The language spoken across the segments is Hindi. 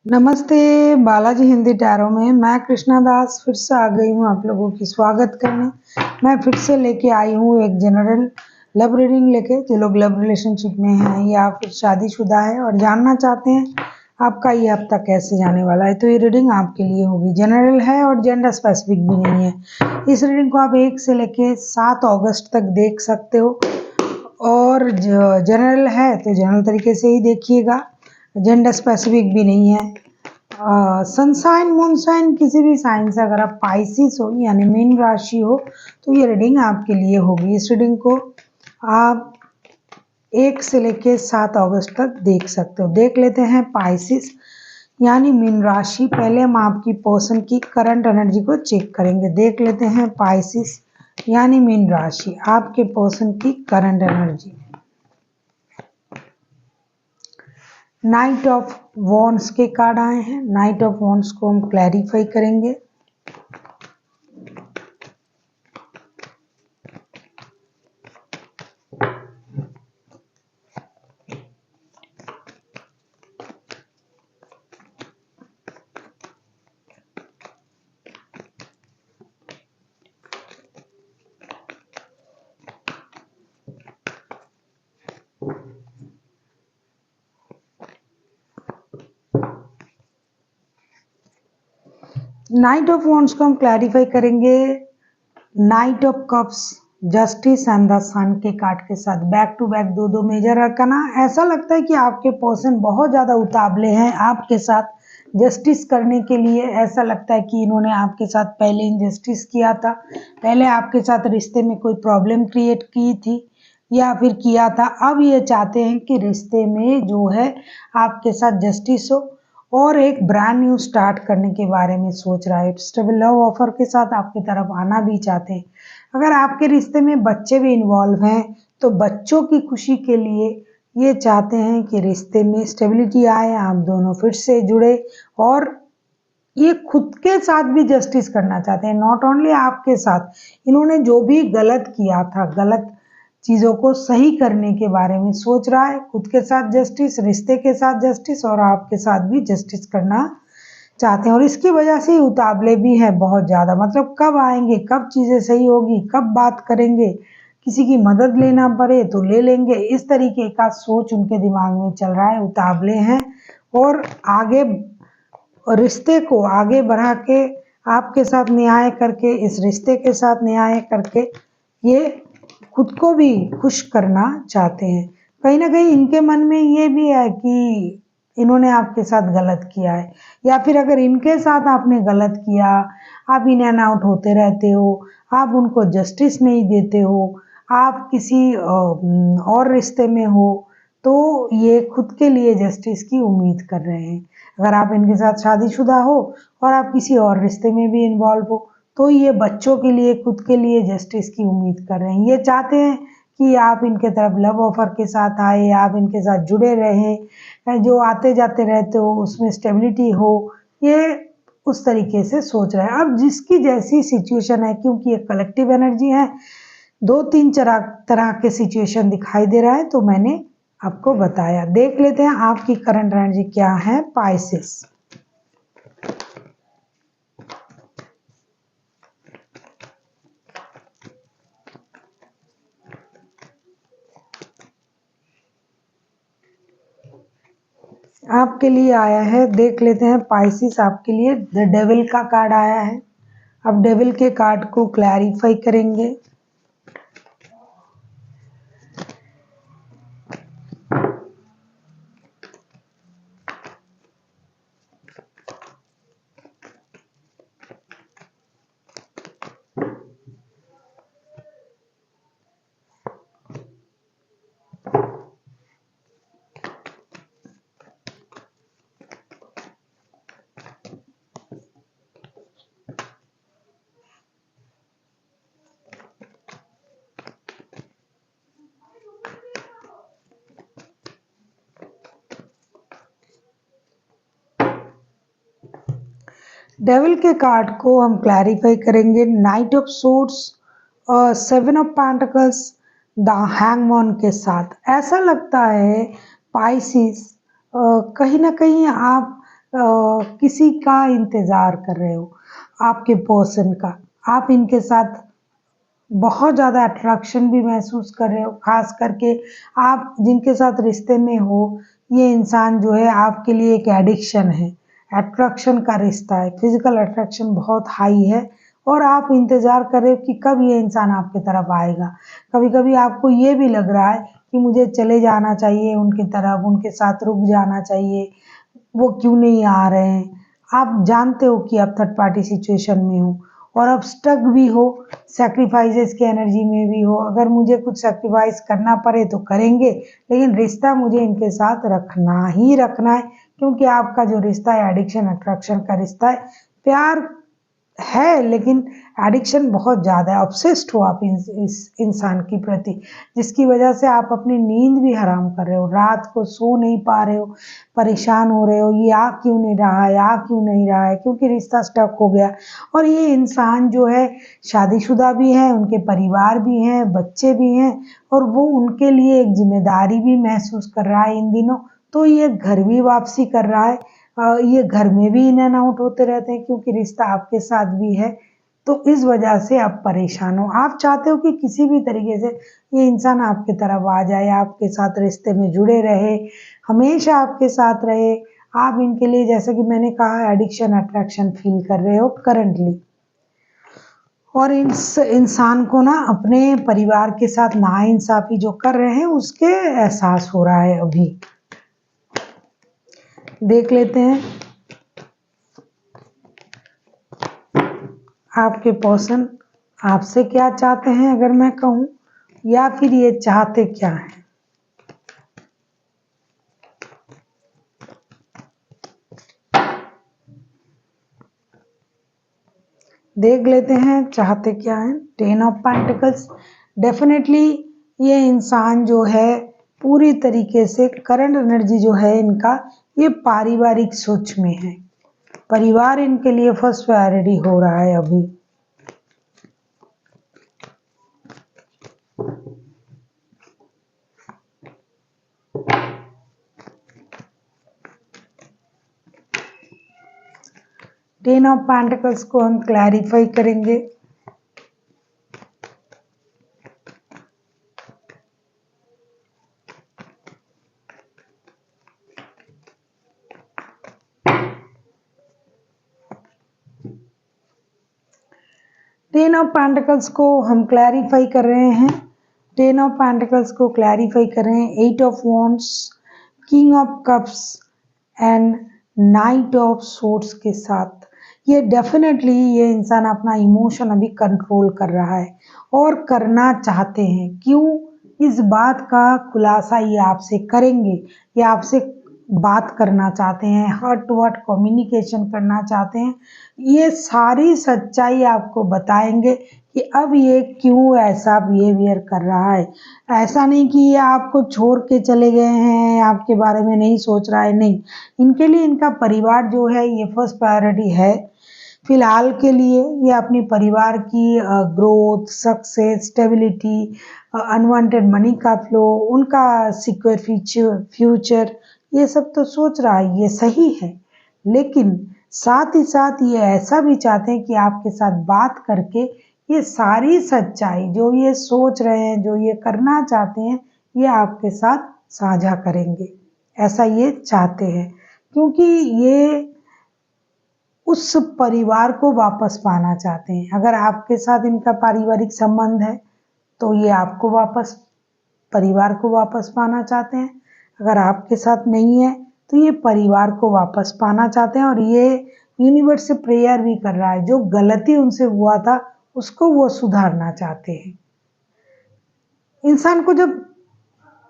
नमस्ते, बालाजी हिंदी टैरो में मैं कृष्णा दास फिर से आ गई हूँ आप लोगों की स्वागत करने। मैं फिर से लेके आई हूँ एक जनरल लव रीडिंग लेके। जो लोग लव रिलेशनशिप में हैं या फिर शादीशुदा है और जानना चाहते हैं आपका ये हफ्ता कैसे जाने वाला है, तो ये रीडिंग आपके लिए होगी। जनरल है और जेंडर स्पेसिफिक भी नहीं है। इस रीडिंग को आप 1 से लेके 7 अगस्त तक देख सकते हो और जनरल है तो जनरल तरीके से ही देखिएगा, जेंडर स्पेसिफिक भी नहीं है। सनसाइन मूनसाइन किसी भी साइन से अगर आप पाइसिस हो यानी मीन राशि हो तो ये रीडिंग आपके लिए होगी। इस रीडिंग को आप 1 से लेके 7 अगस्त तक देख सकते हो। देख लेते हैं पाइसिस यानी मीन राशि। पहले हम आपकी पर्सन की करंट एनर्जी को चेक करेंगे। देख लेते हैं पाइसिस यानी मीन राशि, आपके पर्सन की current energy. Night of wands के कार्ड आए हैं। नाइट ऑफ वॉन्ड्स को हम क्लैरिफाई करेंगे। नाइट ऑफ वॉन्ड्स को हम क्लैरिफाई करेंगे knight of cups, justice and the sun के कार्ड के साथ। बैक टू बैक दो मेजर अरकाना। ऐसा लगता है कि आपके पर्सन बहुत ज़्यादा उतावले हैं आपके साथ जस्टिस करने के लिए। ऐसा लगता है कि इन्होंने आपके साथ पहले इनजस्टिस किया था, पहले आपके साथ रिश्ते में कोई प्रॉब्लम क्रिएट की थी या फिर किया था। अब ये चाहते हैं कि रिश्ते में जो है आपके साथ जस्टिस हो और एक ब्रांड न्यू स्टार्ट करने के बारे में सोच रहा है। स्टेबल लव ऑफर के साथ आपकी तरफ आना भी चाहते हैं। अगर आपके रिश्ते में बच्चे भी इन्वॉल्व हैं तो बच्चों की खुशी के लिए ये चाहते हैं कि रिश्ते में स्टेबिलिटी आए, आप दोनों फिर से जुड़े और ये खुद के साथ भी जस्टिस करना चाहते हैं। नॉट ओनली आपके साथ, इन्होंने जो भी गलत किया था, गलत चीज़ों को सही करने के बारे में सोच रहा है। खुद के साथ जस्टिस, रिश्ते के साथ जस्टिस और आपके साथ भी जस्टिस करना चाहते हैं। और इसकी वजह से उतावले भी हैं बहुत ज़्यादा। मतलब कब आएंगे, कब चीज़ें सही होगी, कब बात करेंगे, किसी की मदद लेना पड़े तो ले लेंगे, इस तरीके का सोच उनके दिमाग में चल रहा है। उतावले हैं और आगे रिश्ते को आगे बढ़ा के आपके साथ न्याय करके, इस रिश्ते के साथ न्याय करके ये खुद को भी खुश करना चाहते हैं। कहीं ना कहीं इनके मन में ये भी है कि इन्होंने आपके साथ गलत किया है, या फिर अगर इनके साथ आपने गलत किया, आप इन एंड आउट होते रहते हो, आप उनको जस्टिस नहीं देते हो, आप किसी और रिश्ते में हो, तो ये खुद के लिए जस्टिस की उम्मीद कर रहे हैं। अगर आप इनके साथ शादीशुदा हो और आप किसी और रिश्ते में भी इन्वॉल्व हो तो ये बच्चों के लिए, खुद के लिए जस्टिस की उम्मीद कर रहे हैं। ये चाहते हैं कि आप इनके तरफ लव ऑफर के साथ आए, आप इनके साथ जुड़े रहें, जो आते जाते रहते हो उसमें स्टेबिलिटी हो, ये उस तरीके से सोच रहे हैं। अब जिसकी जैसी सिचुएशन है, क्योंकि ये कलेक्टिव एनर्जी है, 2-3 तरह के सिचुएशन दिखाई दे रहा है तो मैंने आपको बताया। देख लेते हैं आपकी करंट एनर्जी क्या है पाइसेस। आपके लिए आया है, देख लेते हैं पाइसेस आपके लिए द डेविल का कार्ड आया है। अब डेविल के कार्ड को क्लैरिफाई करेंगे। डेविल के कार्ड को हम क्लैरिफाई करेंगे नाइट ऑफ सोर्ड्स और 7 ऑफ पेंटिकल्स, द हैंगमैन के साथ। ऐसा लगता है पाइसिस कहीं ना कहीं आप किसी का इंतज़ार कर रहे हो, आपके पर्सन का। आप इनके साथ बहुत ज़्यादा अट्रैक्शन भी महसूस कर रहे हो, ख़ास करके आप जिनके साथ रिश्ते में हो, ये इंसान जो है आपके लिए एक एडिक्शन है, अट्रैक्शन का रिश्ता है, फिज़िकल अट्रैक्शन बहुत हाई है और आप इंतज़ार कर रहे हो कि कब ये इंसान आपकी तरफ आएगा। कभी-कभी आपको ये भी लग रहा है कि मुझे चले जाना चाहिए उनकी तरफ, उनके साथ रुक जाना चाहिए, वो क्यों नहीं आ रहे हैं। आप जानते हो कि आप थर्ड पार्टी सिचुएशन में हो और अब स्टक भी हो, सैक्रिफाइसेस की एनर्जी में भी हो। अगर मुझे कुछ सैक्रिफाइस करना पड़े तो करेंगे, लेकिन रिश्ता मुझे इनके साथ रखना ही रखना है, क्योंकि आपका जो रिश्ता है एडिक्शन अट्रैक्शन का रिश्ता है। प्यार है लेकिन एडिक्शन बहुत ज़्यादा है, ऑब्सेस्ड हो आप इस इंसान के प्रति, जिसकी वजह से आप अपनी नींद भी हराम कर रहे हो, रात को सो नहीं पा रहे हो, परेशान हो रहे हो, ये आ क्यों नहीं रहा है, आ क्यों नहीं रहा है, क्योंकि रिश्ता स्टक हो गया। और ये इंसान जो है शादीशुदा भी है, उनके परिवार भी हैं, बच्चे भी हैं और वो उनके लिए एक जिम्मेदारी भी महसूस कर रहा है इन दिनों। तो ये घर भी वापसी कर रहा है, ये घर में भी इन एंड आउट होते रहते हैं, क्योंकि रिश्ता आपके साथ भी है। तो इस वजह से आप परेशान हो, आप चाहते हो कि किसी भी तरीके से ये इंसान आपकी तरफ आ जाए, आपके साथ रिश्ते में जुड़े रहे, हमेशा आपके साथ रहे। आप इनके लिए, जैसे कि मैंने कहा, एडिक्शन अट्रैक्शन फील कर रहे हो करंटली। और इस इंसान को ना अपने परिवार के साथ नाइंसाफी जो कर रहे हैं उसके एहसास हो रहा है। अभी देख लेते हैं आपके पर्सन आपसे क्या चाहते हैं, अगर मैं कहूँ, या फिर ये चाहते क्या हैं। देख लेते हैं चाहते क्या हैं। 10 ऑफ पेंटिकल्स। डेफिनेटली ये इंसान जो है पूरी तरीके से करंट एनर्जी जो है इनका, ये पारिवारिक सोच में है। परिवार इनके लिए फर्स्ट प्रायोरिटी हो रहा है अभी। टेन ऑफ पेंटिकल्स को हम क्लैरिफाई करेंगे। टेन ऑफ पेंटिकल्स को हम क्लैरिफाई कर रहे हैं। टेन ऑफ पेंटिकल्स को क्लैरिफाई कर रहे हैं। 8 of wands, king of cups and night of swords के साथ। ये डेफिनेटली ये इंसान अपना इमोशन अभी कंट्रोल कर रहा है और करना चाहते हैं। क्यों? इस बात का खुलासा ये आपसे करेंगे, ये आपसे बात करना चाहते हैं, हार्ट टू हार्ट कम्युनिकेशन करना चाहते हैं। ये सारी सच्चाई आपको बताएंगे कि अब ये क्यों ऐसा बिहेवियर कर रहा है। ऐसा नहीं कि ये आपको छोड़ के चले गए हैं, आपके बारे में नहीं सोच रहा है, नहीं। इनके लिए इनका परिवार जो है ये फर्स्ट प्रायोरिटी है। फिलहाल के लिए ये अपने परिवार की growth, success, stability, unwanted money का फ्लो, उनका सिक्योर फ्यूचर, ये सब तो सोच रहा है, ये सही है। लेकिन साथ ही साथ ये ऐसा भी चाहते हैं कि आपके साथ बात करके ये सारी सच्चाई जो ये सोच रहे हैं, जो ये करना चाहते हैं, ये आपके साथ साझा करेंगे। ऐसा ये चाहते हैं, क्योंकि ये उस परिवार को वापस पाना चाहते हैं। अगर आपके साथ इनका पारिवारिक संबंध है तो ये आपको वापस, परिवार को वापस पाना चाहते हैं। अगर आपके साथ नहीं है तो ये परिवार को वापस पाना चाहते हैं और ये यूनिवर्स से प्रेयर भी कर रहा है। जो गलती उनसे हुआ था उसको वो सुधारना चाहते हैं। इंसान को जब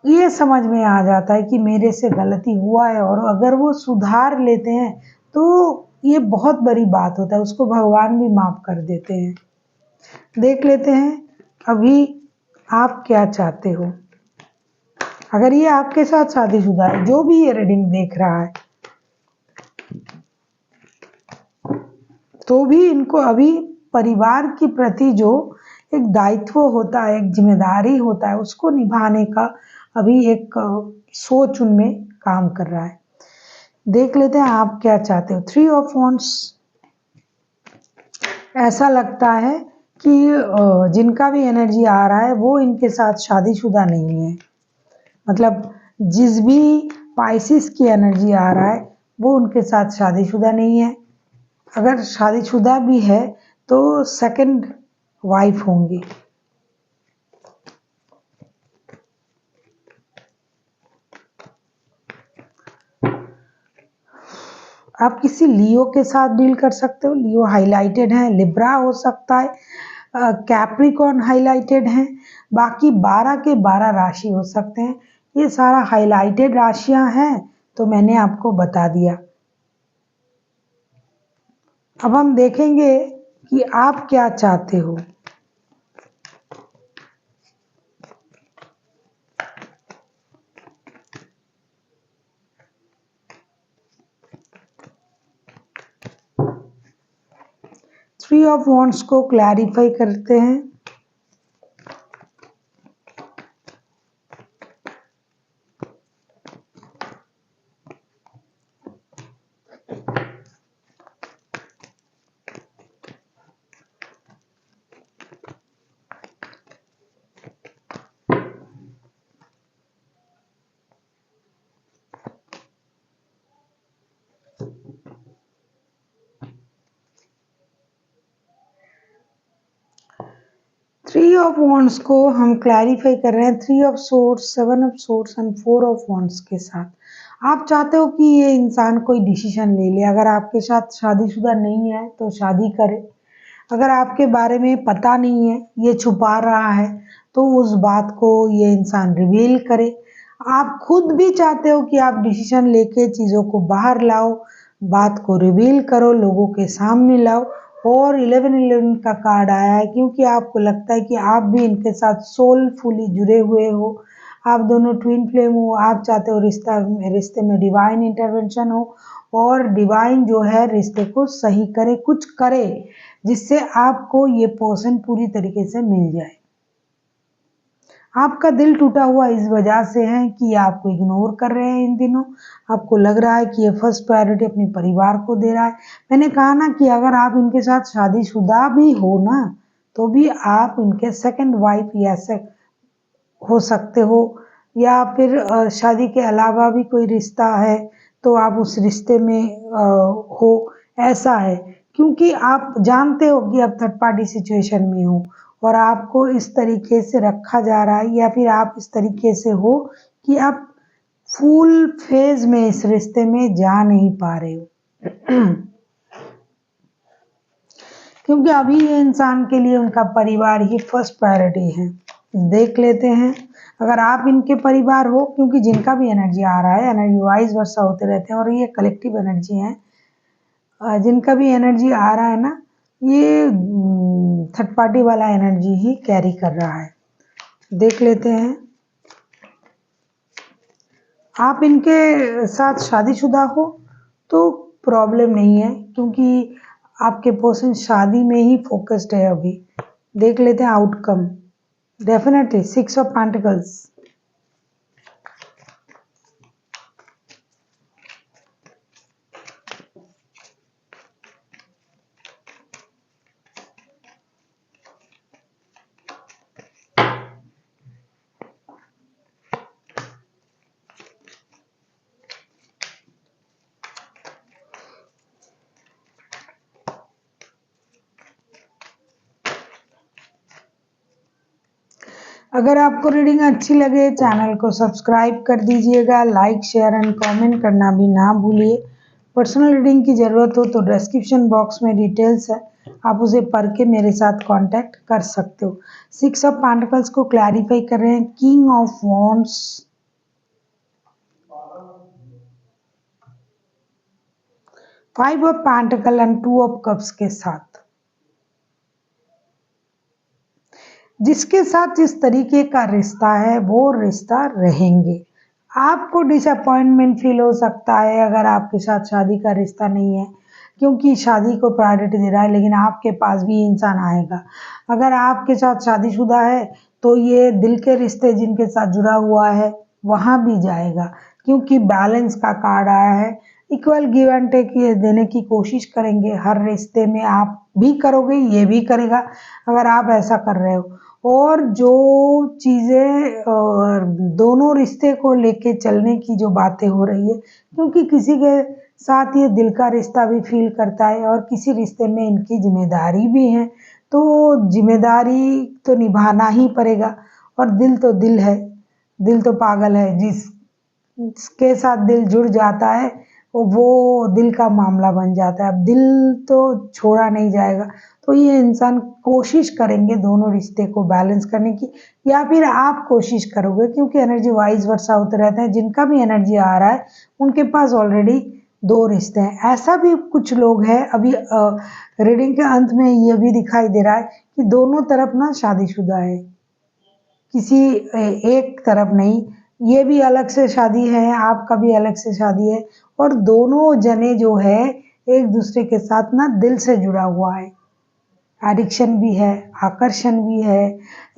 ये समझ में आ जाता है कि मेरे से गलती हुआ है और अगर वो सुधार लेते हैं तो ये बहुत बड़ी बात होता है, उसको भगवान भी माफ कर देते हैं। देख लेते हैं अभी आप क्या चाहते हो। अगर ये आपके साथ शादीशुदा है, जो भी ये रीडिंग देख रहा है, तो भी इनको अभी परिवार के प्रति जो एक दायित्व होता है, एक जिम्मेदारी होता है, उसको निभाने का अभी एक सोच उनमें काम कर रहा है। देख लेते हैं आप क्या चाहते हो। 3 ऑफ वॉन्ड्स, ऐसा लगता है कि जिनका भी एनर्जी आ रहा है वो इनके साथ शादीशुदा नहीं है। मतलब जिस भी पाइसिस की एनर्जी आ रहा है वो उनके साथ शादीशुदा नहीं है। अगर शादीशुदा भी है तो सेकंड वाइफ होंगी। आप किसी लियो के साथ डील कर सकते हो। लियो हाईलाइटेड है, लिब्रा हो सकता है, कैप्रिकॉर्न हाईलाइटेड है, बाकी 12 के 12 राशि हो सकते हैं। ये सारा हाईलाइटेड राशियां हैं तो मैंने आपको बता दिया। अब हम देखेंगे कि आप क्या चाहते हो। थ्री ऑफ वॉन्ड्स को क्लैरिफाई करते हैं। थ्री ऑफ वॉन्ड्स को हम क्लैरिफाई कर रहे हैं 3 of swords, 7 of swords and 4 of wands के साथ। आप चाहते हो कि ये इंसान कोई डिसीजन ले ले। अगर आपके साथ शादीशुदा नहीं है तो शादी करे। अगर आपके बारे में पता नहीं है, ये छुपा रहा है, तो उस बात को ये इंसान रिवील करे। आप खुद भी चाहते हो कि आप डिसीजन लेके चीज़ों को बाहर लाओ, बात को रिवील करो, लोगों के सामने लाओ। और 1111 का कार्ड आया है क्योंकि आपको लगता है कि आप भी इनके साथ सोलफुली जुड़े हुए हो। आप दोनों ट्विन फ्लेम हो। आप चाहते हो रिश्ते में डिवाइन इंटरवेंशन हो और डिवाइन जो है रिश्ते को सही करे, कुछ करे जिससे आपको ये पर्सन पूरी तरीके से मिल जाए। आपका दिल टूटा हुआ इस वजह से है कि ये आपको इग्नोर कर रहे हैं इन दिनों। आपको लग रहा है कि ये फर्स्ट प्रायोरिटी अपने परिवार को दे रहा है। मैंने कहा ना कि अगर आप इनके साथ शादीशुदा भी हो ना तो भी आप इनके सेकंड वाइफ या हो सकते हो, या फिर शादी के अलावा भी कोई रिश्ता है तो आप उस रिश्ते में हो, ऐसा है। क्योंकि आप जानते हो कि अब थर्ड पार्टी सिचुएशन में हो और आपको इस तरीके से रखा जा रहा है, या फिर आप इस तरीके से हो कि आप फुल फेज में इस रिश्ते में जा नहीं पा रहे हो। क्योंकि अभी ये इंसान के लिए उनका परिवार ही फर्स्ट प्रायोरिटी है। देख लेते हैं अगर आप इनके परिवार हो, क्योंकि जिनका भी एनर्जी आ रहा है, एनर्जी वाइज वर्षा होते रहते हैं और ये कलेक्टिव एनर्जी है। जिनका भी एनर्जी आ रहा है ना, ये थर्ड पार्टी वाला एनर्जी ही कैरी कर रहा है। देख लेते हैं आप इनके साथ शादीशुदा हो तो प्रॉब्लम नहीं है, क्योंकि आपके पर्सन शादी में ही फोकस्ड है अभी। देख लेते हैं आउटकम। Definitely 6 of pentacles. अगर आपको रीडिंग अच्छी लगे चैनल को सब्सक्राइब कर दीजिएगा, लाइक शेयर एंड कमेंट करना भी ना भूलिए। पर्सनल रीडिंग की ज़रूरत हो तो डिस्क्रिप्शन बॉक्स में डिटेल्स है, आप उसे पढ़ के मेरे साथ कांटेक्ट कर सकते हो। 6 ऑफ पेंटिकल्स को क्लैरिफाई कर रहे हैं king of wands, 5 of pentacle and 2 of cups के साथ। जिसके साथ जिस तरीके का रिश्ता है वो रिश्ता रहेंगे। आपको डिसअपॉइंटमेंट फील हो सकता है अगर आपके साथ शादी का रिश्ता नहीं है, क्योंकि शादी को प्रायोरिटी दे रहा है, लेकिन आपके पास भी इंसान आएगा। अगर आपके साथ शादीशुदा है तो ये दिल के रिश्ते जिनके साथ जुड़ा हुआ है वहाँ भी जाएगा, क्योंकि बैलेंस का कार्ड आया है। इक्वल गिव एंड टेक ये देने की कोशिश करेंगे। हर रिश्ते में आप भी करोगे, ये भी करेगा अगर आप ऐसा कर रहे हो। और जो चीज़ें दोनों रिश्ते को लेके चलने की जो बातें हो रही है, क्योंकि किसी के साथ ये दिल का रिश्ता भी फील करता है और किसी रिश्ते में इनकी जिम्मेदारी भी है, तो जिम्मेदारी तो निभाना ही पड़ेगा। और दिल तो दिल है, दिल तो पागल है, जिसके साथ दिल जुड़ जाता है वो दिल का मामला बन जाता है। अब दिल तो छोड़ा नहीं जाएगा, तो ये इंसान कोशिश करेंगे दोनों रिश्ते को बैलेंस करने की, या फिर आप कोशिश करोगे, क्योंकि एनर्जी वाइज वर्सा होते रहते हैं। जिनका भी एनर्जी आ रहा है उनके पास ऑलरेडी दो रिश्ते हैं। ऐसा भी कुछ लोग हैं, अभी रीडिंग के अंत में ये भी दिखाई दे रहा है कि दोनों तरफ ना शादीशुदा है, किसी एक तरफ नहीं। ये भी अलग से शादी है, आपका भी अलग से शादी है, और दोनों जने जो है एक दूसरे के साथ ना दिल से जुड़ा हुआ है। एडिक्शन भी है, आकर्षण भी है,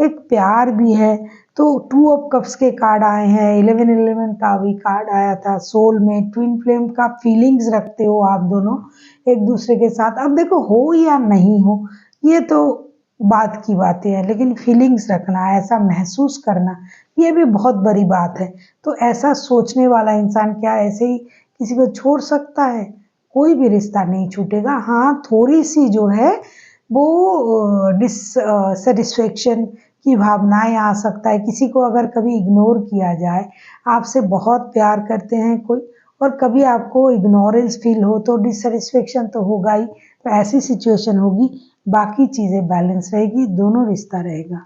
एक प्यार भी है। तो 2 ऑफ कप्स के कार्ड आए हैं, 11-11 का भी कार्ड आया था। सोल में ट्विन फ्लेम का फीलिंग्स रखते हो आप दोनों एक दूसरे के साथ। अब देखो हो या नहीं हो ये तो बात की बातें हैं, लेकिन फीलिंग्स रखना, ऐसा महसूस करना, ये भी बहुत बड़ी बात है। तो ऐसा सोचने वाला इंसान क्या ऐसे ही किसी को छोड़ सकता है? कोई भी रिश्ता नहीं छूटेगा। हाँ, थोड़ी सी जो है वो डिससेटिस्फेक्शन की भावनाएं आ सकता है। किसी को अगर कभी इग्नोर किया जाए, आपसे बहुत प्यार करते हैं कोई और कभी आपको इग्नोरेंस फील हो, तो डिससेटिस्फेक्शन तो होगा ही। तो ऐसी सिचुएशन होगी, बाकी चीज़ें बैलेंस रहेगी, दोनों रिश्ता रहेगा।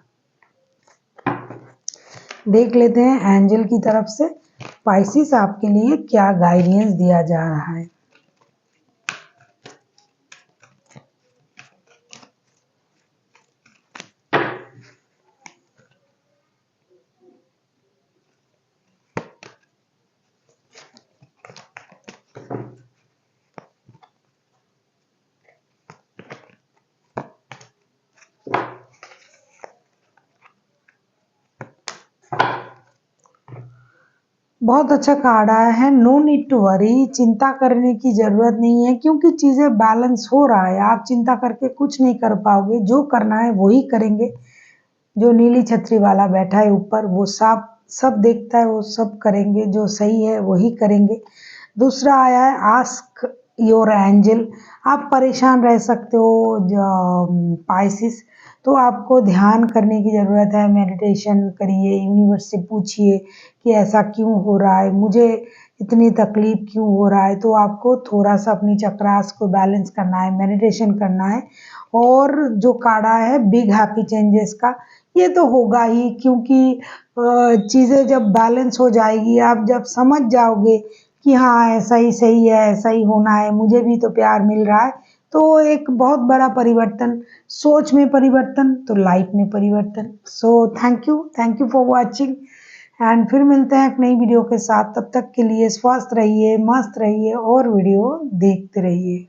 देख लेते हैं एंजल की तरफ से पाइसिस आपके लिए क्या गाइडेंस दिया जा रहा है। बहुत अच्छा कार्ड आया है, नो नीड टू वरी, चिंता करने की ज़रूरत नहीं है, क्योंकि चीज़ें बैलेंस हो रहा है। आप चिंता करके कुछ नहीं कर पाओगे, जो करना है वही करेंगे। जो नीली छतरी वाला बैठा है ऊपर, वो सब देखता है, वो सब करेंगे, जो सही है वही करेंगे। दूसरा आया है आस्क योर एंजल। आप परेशान रह सकते हो पाइसिस, तो आपको ध्यान करने की ज़रूरत है, मेडिटेशन करिए, यूनिवर्स से पूछिए कि ऐसा क्यों हो रहा है, मुझे इतनी तकलीफ क्यों हो रहा है। तो आपको थोड़ा सा अपनी चक्रास को बैलेंस करना है, मेडिटेशन करना है। और जो कार्ड आया है बिग हैप्पी चेंजेस का, ये तो होगा ही, क्योंकि चीज़ें जब बैलेंस हो जाएगी, आप जब समझ जाओगे कि हाँ ऐसा ही सही है, ऐसा ही होना है, मुझे भी तो प्यार मिल रहा है, तो एक बहुत बड़ा परिवर्तन, सोच में परिवर्तन तो लाइफ में परिवर्तन। So thank you for watching, and फिर मिलते हैं एक नई वीडियो के साथ। तब तक के लिए स्वस्थ रहिए, मस्त रहिए और वीडियो देखते रहिए।